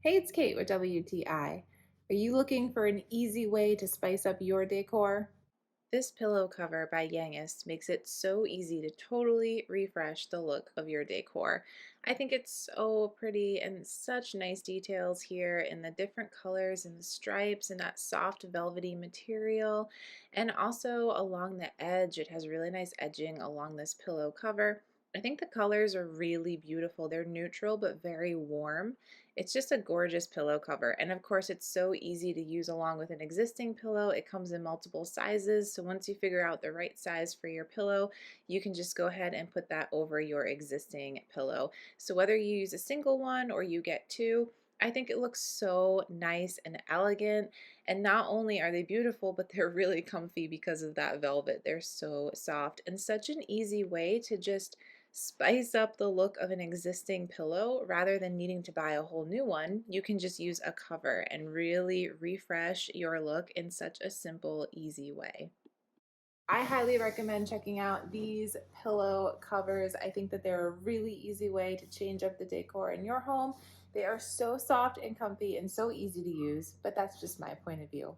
Hey, it's Kate with WTI. Are you looking for an easy way to spice up your decor? This pillow cover by Yangest makes it so easy to totally refresh the look of your decor. I think it's so pretty and such nice details here in the different colors and the stripes and that soft velvety material. And also along the edge, it has really nice edging along this pillow cover. I think the colors are really beautiful. They're neutral but very warm. It's just a gorgeous pillow cover. And of course, it's so easy to use along with an existing pillow. It comes in multiple sizes. So once you figure out the right size for your pillow, you can just go ahead and put that over your existing pillow. So whether you use a single one or you get two, I think it looks so nice and elegant. And not only are they beautiful, but they're really comfy because of that velvet. They're so soft and such an easy way to just spice up the look of an existing pillow rather than needing to buy a whole new one. You can just use a cover and really refresh your look in such a simple, easy way. I highly recommend checking out these pillow covers. I think that they're a really easy way to change up the decor in your home. They are so soft and comfy and so easy to use, but that's just my point of view.